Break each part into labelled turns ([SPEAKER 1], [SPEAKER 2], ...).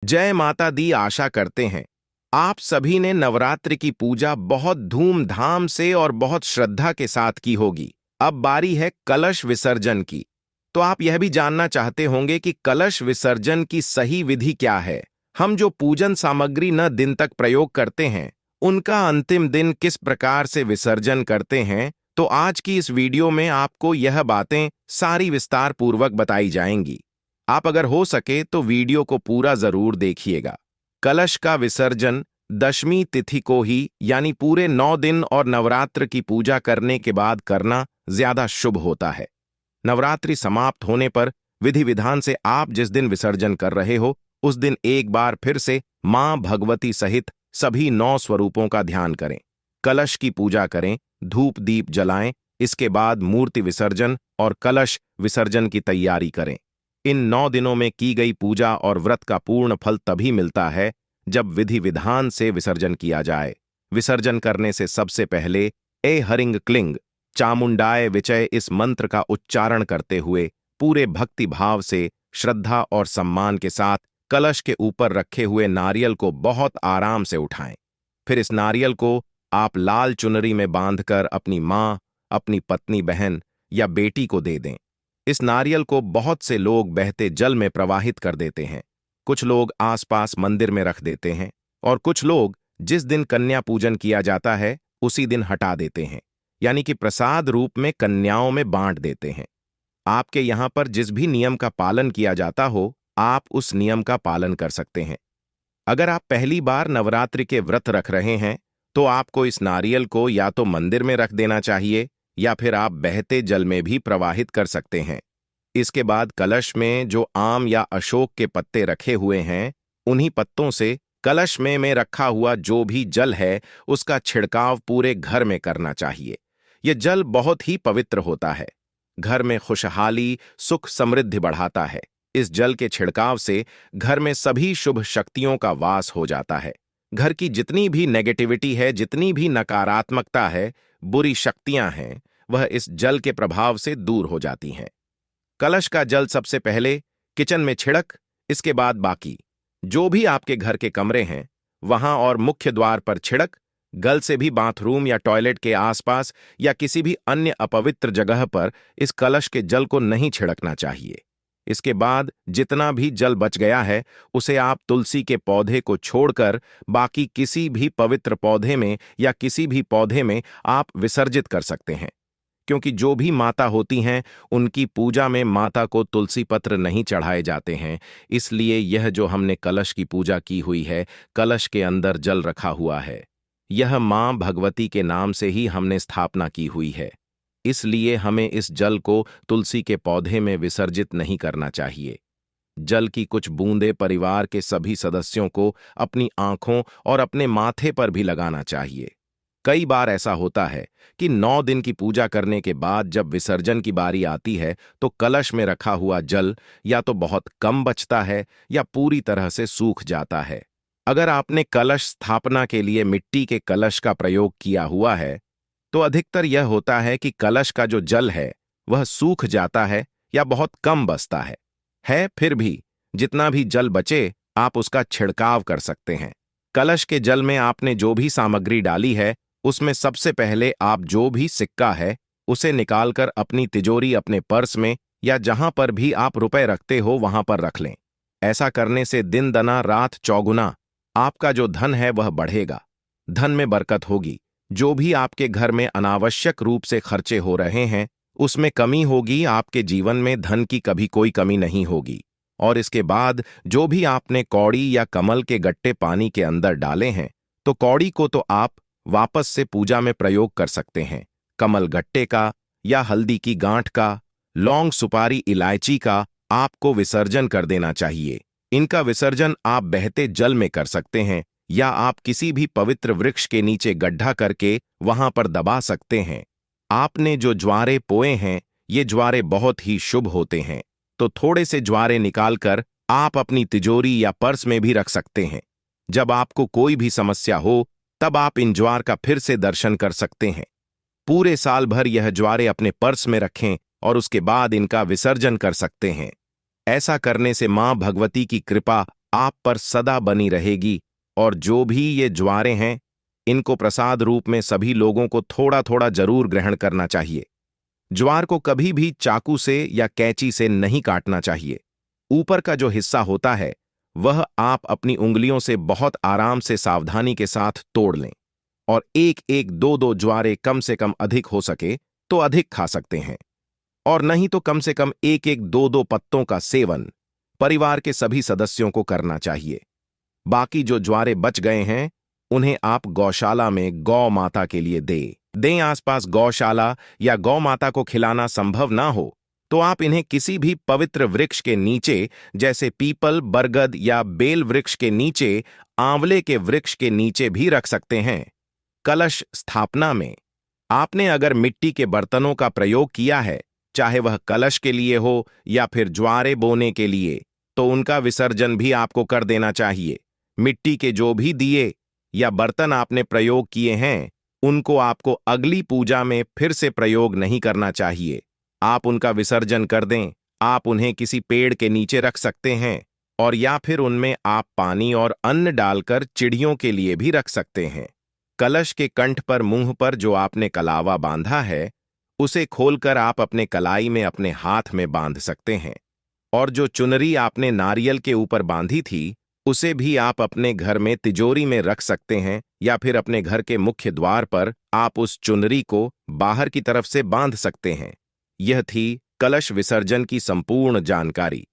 [SPEAKER 1] जय माता दी। आशा करते हैं आप सभी ने नवरात्रि की पूजा बहुत धूमधाम से और बहुत श्रद्धा के साथ की होगी। अब बारी है कलश विसर्जन की। तो आप यह भी जानना चाहते होंगे कि कलश विसर्जन की सही विधि क्या है। हम जो पूजन सामग्री न दिन तक प्रयोग करते हैं, उनका अंतिम दिन किस प्रकार से विसर्जन करते हैं, तो आज की इस वीडियो में आपको यह बातें सारी विस्तार पूर्वक बताई जाएंगी। आप अगर हो सके तो वीडियो को पूरा जरूर देखिएगा। कलश का विसर्जन दशमी तिथि को ही, यानी पूरे 9 दिन और नवरात्र की पूजा करने के बाद करना ज्यादा शुभ होता है। नवरात्रि समाप्त होने पर विधि विधान से आप जिस दिन विसर्जन कर रहे हो, उस दिन एक बार फिर से मां भगवती सहित सभी 9 स्वरूपों का ध्यान करें, कलश की पूजा करें, धूप दीप जलाएं। इसके बाद मूर्ति विसर्जन और कलश विसर्जन की तैयारी करें। इन 9 दिनों में की गई पूजा और व्रत का पूर्ण फल तभी मिलता है जब विधि विधान से विसर्जन किया जाए। विसर्जन करने से सबसे पहले ए हरिंग क्लिंग चामुंडाय विचय इस मंत्र का उच्चारण करते हुए पूरे भक्ति भाव से, श्रद्धा और सम्मान के साथ कलश के ऊपर रखे हुए नारियल को बहुत आराम से उठाएं। फिर इस नारियल को आप लाल चुनरी में बांधकर अपनी मां, अपनी पत्नी, बहन या बेटी को दे दें। इस नारियल को बहुत से लोग बहते जल में प्रवाहित कर देते हैं। कुछ लोग आसपास मंदिर में रख देते हैं और कुछ लोग जिस दिन कन्या पूजन किया जाता है उसी दिन हटा देते हैं, यानी कि प्रसाद रूप में कन्याओं में बांट देते हैं। आपके यहां पर जिस भी नियम का पालन किया जाता हो, आप उस नियम का पालन कर सकते हैं। अगर आप पहली बार नवरात्रि के व्रत रख रहे हैं तो आपको इस नारियल को या तो मंदिर में रख देना चाहिए या फिर आप बहते जल में भी प्रवाहित कर सकते हैं। इसके बाद कलश में जो आम या अशोक के पत्ते रखे हुए हैं, उन्हीं पत्तों से कलश में रखा हुआ जो भी जल है उसका छिड़काव पूरे घर में करना चाहिए। यह जल बहुत ही पवित्र होता है, घर में खुशहाली, सुख, समृद्धि बढ़ाता है। इस जल के छिड़काव से घर में सभी शुभ शक्तियों का वास हो जाता है। घर की जितनी भी नेगेटिविटी है, जितनी भी नकारात्मकता है, बुरी शक्तियां हैं, वह इस जल के प्रभाव से दूर हो जाती हैं। कलश का जल सबसे पहले किचन में छिड़क, इसके बाद बाकी जो भी आपके घर के कमरे हैं वहां और मुख्य द्वार पर छिड़क। गल से भी बाथरूम या टॉयलेट के आसपास या किसी भी अन्य अपवित्र जगह पर इस कलश के जल को नहीं छिड़कना चाहिए। इसके बाद जितना भी जल बच गया है उसे आप तुलसी के पौधे को छोड़कर बाकी किसी भी पवित्र पौधे में या किसी भी पौधे में आप विसर्जित कर सकते हैं, क्योंकि जो भी माता होती हैं उनकी पूजा में माता को तुलसी पत्र नहीं चढ़ाए जाते हैं। इसलिए यह जो हमने कलश की पूजा की हुई है, कलश के अंदर जल रखा हुआ है, यह मां भगवती के नाम से ही हमने स्थापना की हुई है। इसलिए हमें इस जल को तुलसी के पौधे में विसर्जित नहीं करना चाहिए। जल की कुछ बूंदें परिवार के सभी सदस्यों को अपनी आंखों और अपने माथे पर भी लगाना चाहिए। कई बार ऐसा होता है कि 9 दिन की पूजा करने के बाद जब विसर्जन की बारी आती है तो कलश में रखा हुआ जल या तो बहुत कम बचता है या पूरी तरह से सूख जाता है। अगर आपने कलश स्थापना के लिए मिट्टी के कलश का प्रयोग किया हुआ है तो अधिकतर यह होता है कि कलश का जो जल है वह सूख जाता है या बहुत कम बचता है। फिर भी जितना भी जल बचे आप उसका छिड़काव कर सकते हैं। कलश के जल में आपने जो भी सामग्री डाली है उसमें सबसे पहले आप जो भी सिक्का है उसे निकालकर अपनी तिजोरी, अपने पर्स में या जहां पर भी आप रुपए रखते हो वहां पर रख लें। ऐसा करने से दिन दना रात चौगुना आपका जो धन है वह बढ़ेगा, धन में बरकत होगी। जो भी आपके घर में अनावश्यक रूप से खर्चे हो रहे हैं उसमें कमी होगी, आपके जीवन में धन की कभी कोई कमी नहीं होगी। और इसके बाद जो भी आपने कौड़ी या कमल के गट्टे पानी के अंदर डाले हैं तो कौड़ी को तो आप वापस से पूजा में प्रयोग कर सकते हैं। कमल गट्टे का या हल्दी की गांठ का, लौंग, सुपारी, इलायची का आपको विसर्जन कर देना चाहिए। इनका विसर्जन आप बहते जल में कर सकते हैं या आप किसी भी पवित्र वृक्ष के नीचे गड्ढा करके वहां पर दबा सकते हैं। आपने जो ज्वारे पोए हैं ये ज्वारे बहुत ही शुभ होते हैं, तो थोड़े से ज्वारे निकालकर आप अपनी तिजोरी या पर्स में भी रख सकते हैं। जब आपको कोई भी समस्या हो तब आप इन ज्वार का फिर से दर्शन कर सकते हैं। पूरे साल भर यह ज्वारे अपने पर्स में रखें और उसके बाद इनका विसर्जन कर सकते हैं। ऐसा करने से मां भगवती की कृपा आप पर सदा बनी रहेगी। और जो भी ये ज्वारें हैं, इनको प्रसाद रूप में सभी लोगों को थोड़ा थोड़ा जरूर ग्रहण करना चाहिए। ज्वार को कभी भी चाकू से या कैंची से नहीं काटना चाहिए। ऊपर का जो हिस्सा होता है वह आप अपनी उंगलियों से बहुत आराम से सावधानी के साथ तोड़ लें, और एक एक दो दो ज्वारे कम से कम अधिक हो सके तो अधिक खा सकते हैं, और नहीं तो कम से कम एक एक दो दो पत्तों का सेवन परिवार के सभी सदस्यों को करना चाहिए। बाकी जो ज्वारे बच गए हैं उन्हें आप गौशाला में गौ माता के लिए दें। आसपास गौशाला या गौ माता को खिलाना संभव ना हो तो आप इन्हें किसी भी पवित्र वृक्ष के नीचे, जैसे पीपल, बरगद या बेल वृक्ष के नीचे, आंवले के वृक्ष के नीचे भी रख सकते हैं। कलश स्थापना में आपने अगर मिट्टी के बर्तनों का प्रयोग किया है, चाहे वह कलश के लिए हो या फिर ज्वारे बोने के लिए, तो उनका विसर्जन भी आपको कर देना चाहिए। मिट्टी के जो भी दिए या बर्तन आपने प्रयोग किए हैं उनको आपको अगली पूजा में फिर से प्रयोग नहीं करना चाहिए। आप उनका विसर्जन कर दें। आप उन्हें किसी पेड़ के नीचे रख सकते हैं, और या फिर उनमें आप पानी और अन्न डालकर चिड़ियों के लिए भी रख सकते हैं। कलश के कंठ पर मुंह पर जो आपने कलावा बांधा है उसे खोलकर आप अपने कलाई में अपने हाथ में बांध सकते हैं, और जो चुनरी आपने नारियल के ऊपर बांधी थी उसे भी आप अपने घर में तिजोरी में रख सकते हैं, या फिर अपने घर के मुख्य द्वार पर आप उस चुनरी को बाहर की तरफ से बांध सकते हैं। यह थी कलश विसर्जन की संपूर्ण जानकारी।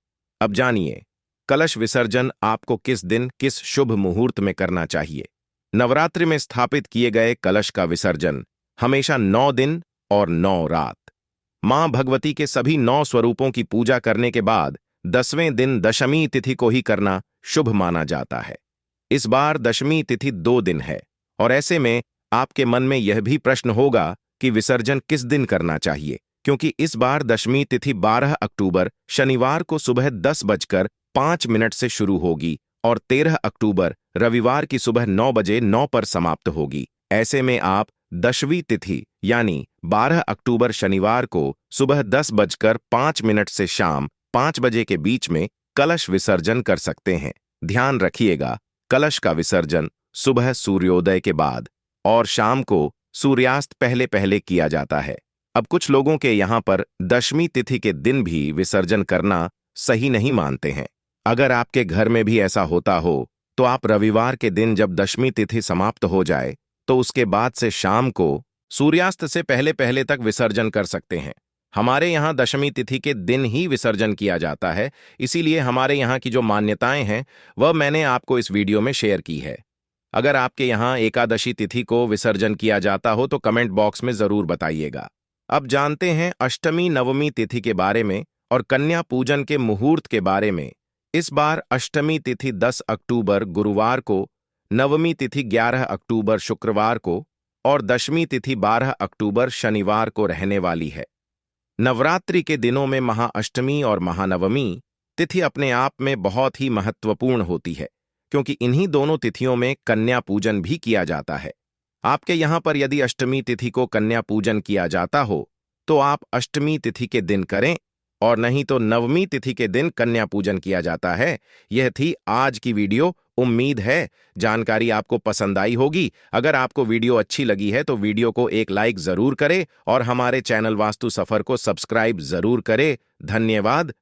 [SPEAKER 1] अब जानिए कलश विसर्जन आपको किस दिन किस शुभ मुहूर्त में करना चाहिए। नवरात्रि में स्थापित किए गए कलश का विसर्जन हमेशा 9 दिन और 9 रात मां भगवती के सभी 9 स्वरूपों की पूजा करने के बाद 10वें दिन दशमी तिथि को ही करना शुभ माना जाता है। इस बार दशमी तिथि 2 दिन है, और ऐसे में आपके मन में यह भी प्रश्न होगा कि विसर्जन किस दिन करना चाहिए, क्योंकि इस बार दशमी तिथि 12 अक्टूबर शनिवार को सुबह 10:05 से शुरू होगी और 13 अक्टूबर रविवार की सुबह 9:09 पर समाप्त होगी। ऐसे में आप दशवीं तिथि यानी 12 अक्टूबर शनिवार को सुबह 10:05 से शाम 5 बजे के बीच में कलश विसर्जन कर सकते हैं। ध्यान रखिएगा, कलश का विसर्जन सुबह सूर्योदय के बाद और शाम को सूर्यास्त पहले पहले किया जाता है। अब कुछ लोगों के यहाँ पर दशमी तिथि के दिन भी विसर्जन करना सही नहीं मानते हैं। अगर आपके घर में भी ऐसा होता हो तो आप रविवार के दिन जब दशमी तिथि समाप्त हो जाए तो उसके बाद से शाम को सूर्यास्त से पहले पहले तक विसर्जन कर सकते हैं। हमारे यहाँ दशमी तिथि के दिन ही विसर्जन किया जाता है, इसीलिए हमारे यहाँ की जो मान्यताएं हैं वह मैंने आपको इस वीडियो में शेयर की है। अगर आपके यहाँ एकादशी तिथि को विसर्जन किया जाता हो तो कमेंट बॉक्स में जरूर बताइएगा। अब जानते हैं अष्टमी नवमी तिथि के बारे में और कन्या पूजन के मुहूर्त के बारे में। इस बार अष्टमी तिथि 10 अक्टूबर गुरुवार को, नवमी तिथि 11 अक्टूबर शुक्रवार को और दशमी तिथि 12 अक्टूबर शनिवार को रहने वाली है। नवरात्रि के दिनों में महाअष्टमी और महानवमी तिथि अपने आप में बहुत ही महत्वपूर्ण होती है, क्योंकि इन्हीं दोनों तिथियों में कन्या पूजन भी किया जाता है। आपके यहाँ पर यदि अष्टमी तिथि को कन्या पूजन किया जाता हो तो आप अष्टमी तिथि के दिन करें, और नहीं तो नवमी तिथि के दिन कन्या पूजन किया जाता है। यह थी आज की वीडियो। उम्मीद है जानकारी आपको पसंद आई होगी। अगर आपको वीडियो अच्छी लगी है तो वीडियो को एक लाइक जरूर करें और हमारे चैनल वास्तु सफर को सब्सक्राइब जरूर करें। धन्यवाद।